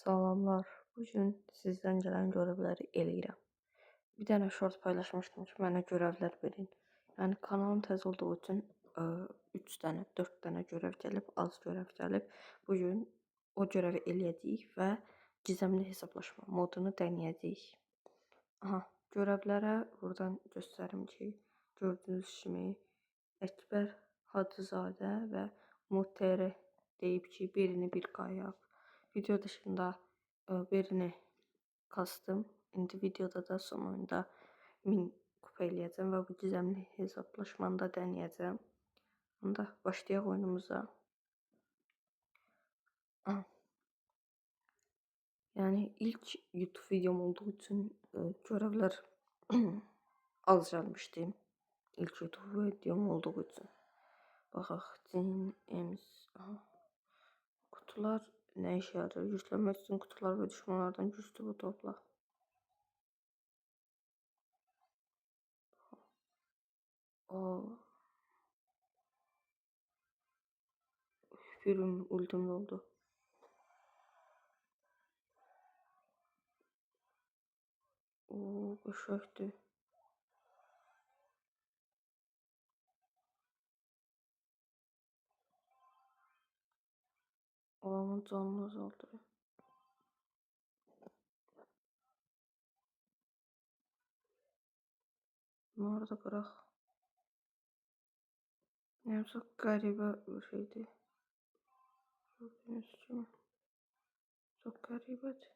Salamlar. Bugün sizdən gələn görevləri eləyirəm. Bir dənə short paylaşmışdım ki, mənə görevlər verin. Yəni kanalım təzə olduğu üçün 3 dənə, 4 dənə görev gəlib, az görev gəlib. Bugün o görevi eləyəcəyik və gizemli hesablaşma modunu denəyəcəyik. Aha, görevlərə buradan göstərim ki, gördüyünüz kimi Əkbər Hacızadə və Umud TR deyib ki, birini bir qayaq. Video dışında birini kastım. İndi videoda da son oyunda 1000 kupa eləyəcəm və bu gizemli hesablaşmanı da denəyəcəm. Onda başlayaq oyunumuza. Yani ilk YouTube videom olduğu için görevler az gəlmişdi. İlk YouTube videom olduğu için. Baxaq, Cin, Ems, kutular ne işe yarar? Güçlenmek için kutular ve düşmanlardan güçlü bu topla. O film ultim oldu. O ışıktı. Adamın canını azaltıyor. Bunları da bırak. Yani çok garibə bir şeydi. Gördüğünüz kimi. Çok qəribədir.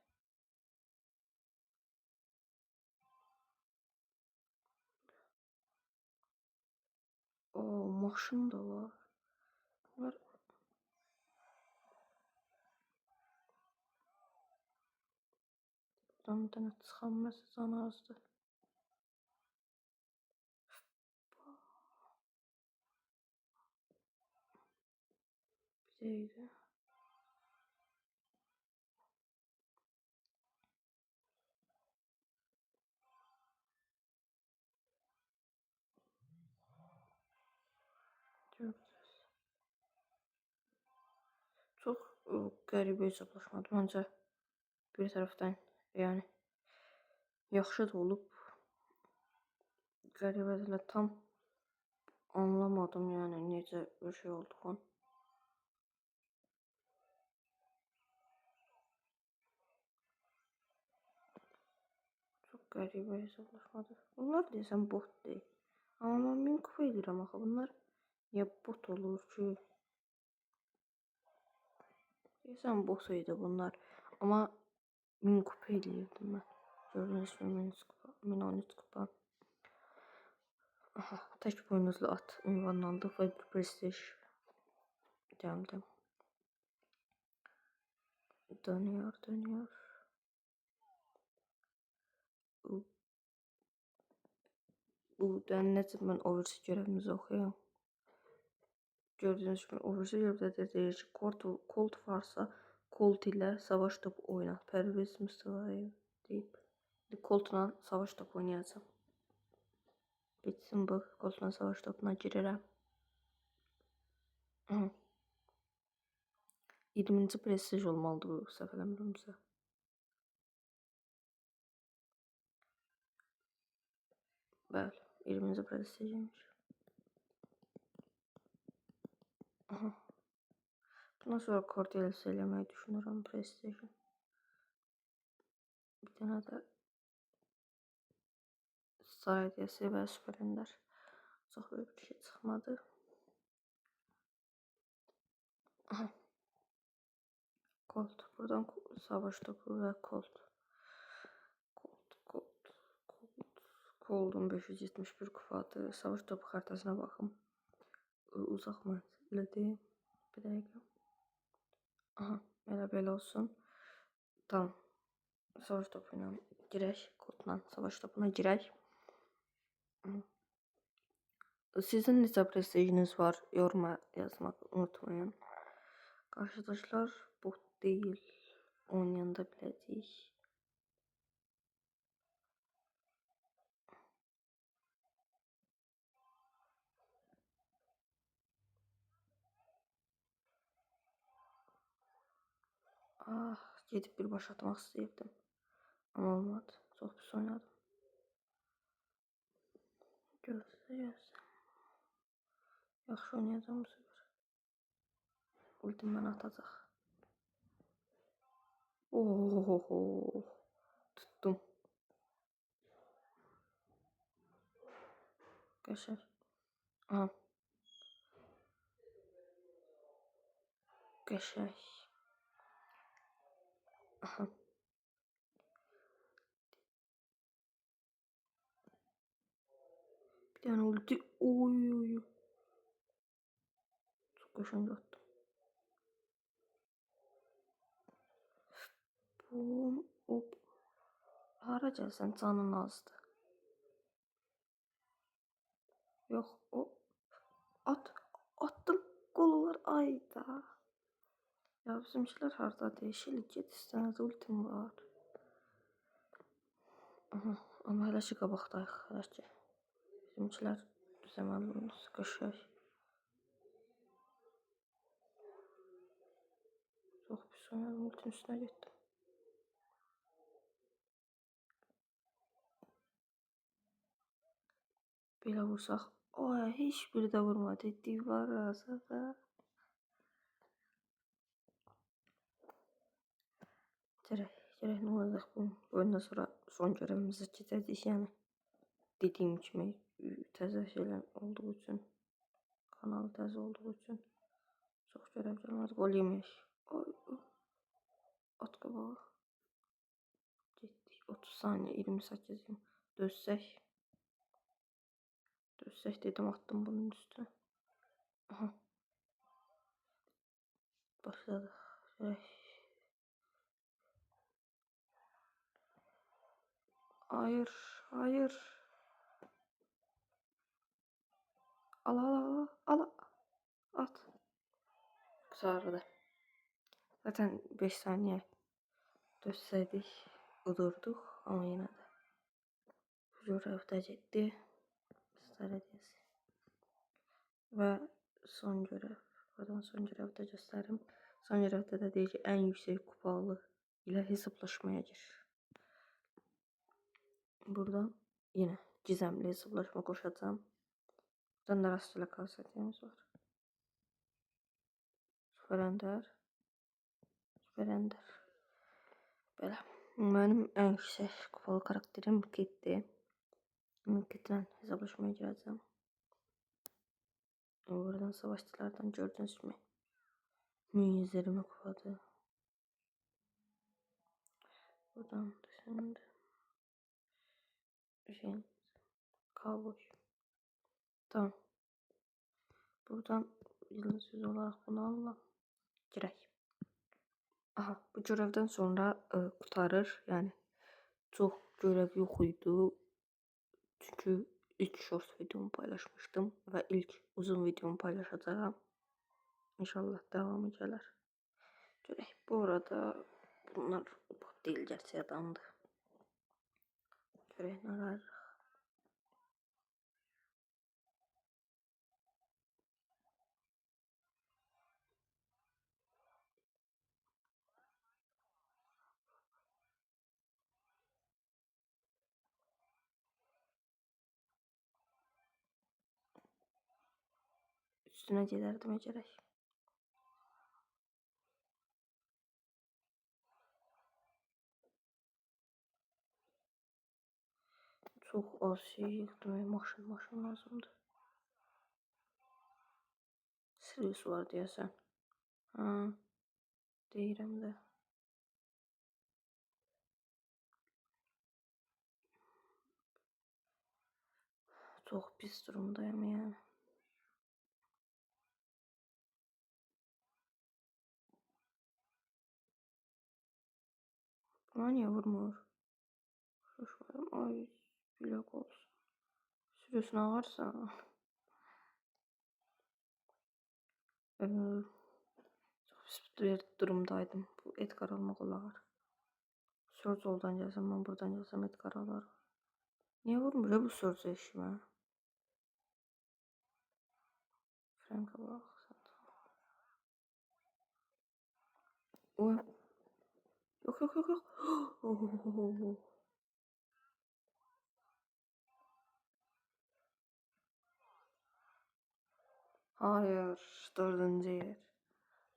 O maşın da var. Bunlar buradan bir dənə çıxan məsələn azdır. Bizeydi. Göreceğiz. Çok qəribə hesablaşmadı məncə. Bir tərəfdən yəni yaxşı da olub. Qəribədirlər, tam anlamadım yani necə bir şey olduğunu. Çok qəribə hesablaşmadır. Bunlar desəm bot deyil. Amma mən 1000 kupa edirəm axı. Bunlar niyə bot olur ki? Desəm bot idi bunlar. Amma 1000 kupa eləyirdim mən. Gördüyünüz kimi 1013 kupa. Aha, tek boynuzlu at ünvanını aldık ve bir prestij geldi. Dönüyor. Bu nəticə mən oversi görevimizi oxuyam. Gördüğünüz gibi oversi görevdə deyir ki, Colt varsa Colt ile savaş topu oyna. Pervez Mustafayev deyib. Colt'la savaş topu oynayacağım. Bitsin bu. Colt'la savaş topuna girərəm. 20. prestij olmalıdır bu səhv eləmirəmsə. Bəli, 20. prestijiymiş. Bundan sonra Cordelis eləməyi düşünürəm prestijin. Bir dənə də Star hediyesi və Super Ender. Çox böyük bir şey çıxmadı. Colt. Buradan savaş topu ve Colt. Colt'un 571 kupadır. Savaş topu xaritasına baxım. Uzaq mənzillidir. Bir dəqiqə. Aha, elə belə olsun. Tamam. Savaş topuyla girək. Colt'la savaş topuna girək. Sizin necə prestijiniz var? Yoruma yazmaq unutmayın. Arkadaşlar bot değil. Oynayanda biləcəyik. Ah, Gedib birbaşa atmaq istəyirdim. Amma olmadı. Çox pis oynadım. Gözlə. Yaxşı oynayacağım bu sefer. Ultim mən atacaq. Ohohoho. Tuttum. Qəşəng. Aha. Qəşəng. Aha. Bir tane ulti. Oy. Çok qəşəng attım. Bum. Hop. Hara gəlsən canın azdı. Yox. O. At. Attım. Gol olar. Ayda. Ya bizimkiler harda değişilir. Get istənədə ultim var. Aha. Amma hələ ki qabaqdayıq. Hələ ki. Bizimkiler düzəməli sıkışır. Çox pis oynadım. Ultim üstünə getdim. Belə vursaq. Oy, heç biri də vurmadı. Divar azada. Gerek ne olacak bu? Oyundan sonra son görevimizi keçəcəyik. Yəni dediyim kimi təzə şeylər olduğu üçün, kanal təzə olduğu üçün çox görev gəlmədi. Gol yeməyək. At qabağa. Getdik. 30 saniye 28 dözsək. Dözsək dedim, attım bunun üstüne. Aha. Başladık. Hayır, hayır. Al. At. Sarıdı. Zaten 5 saniye dözsəydik, udurduq, amma yenə də. Görevdə getdi. Strategiyası. Və son görev. Buradan son görevdə göstərim. Son görevdə də deyir ki, ən yüksək kupalı ilə hesablaşmaya gir. Buradan yine gizemli hesaplaşma koşacağım. Buradan da rastgele kasiyetimiz var. Süper Ender. Böyle. Benim en yüksek kupalı karakterim Kitty. Kitty'den hesaplaşmaya gireceğim. Buradan savaşçılardan gördünüz mü? 120 kupadı. Buradan şimdi Cowboy. Tamam. Buradan yıldız olarak bunu alalım. Girək. Aha, bu görevden sonra kurtarır. Yani çok görev yok idi. Çünkü ilk short videomu paylaşmıştım ve ilk uzun videomu paylaşacağım. İnşallah devamı gelir. Görək. Bu arada bunlar bot değil, gerçek adamdı. Görək neler. Üstüne gelerdim gerek. Çok az şey yıktım. Maşın lazımdı. Sirius var deyəsən. Ha, deyirəm də. Çok pis durumdayım yani. Buna niye vurmur? Şuşlarım. Ay, blok olsun. Sürüsün ağırsa. Çok pis bir durumdaydım. Bu Edgar almaq olar. Surge oldan gəlsəm, ben buradan gəlsəm Edgar alar. Niye vurmur ya bu Surge işime? Frank'a bak. Oy. Yok yok yok yok. Oh. Hayır. Dördüncü yer.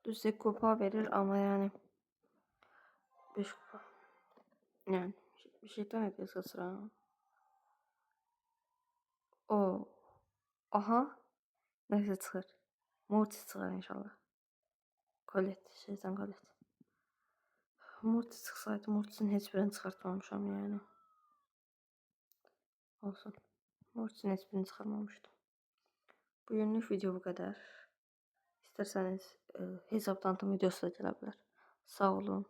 Düzde kupa verir ama yani 5 kupa. Yani bir şeytan ediyorsa sıra. O. Aha. Neyse çıxır. Mortis çıxar inşallah. Colette. Şeytan Colette. Mortis çıxsaydı Mortis'in heç birini çıxartmamışam yani. Olsun. Mortis'in heç birini çıxarmamışdım. Bugünlük video bu kadar. İsterseniz hesap tanıtım videosu da gələ bilər. Sağ olun.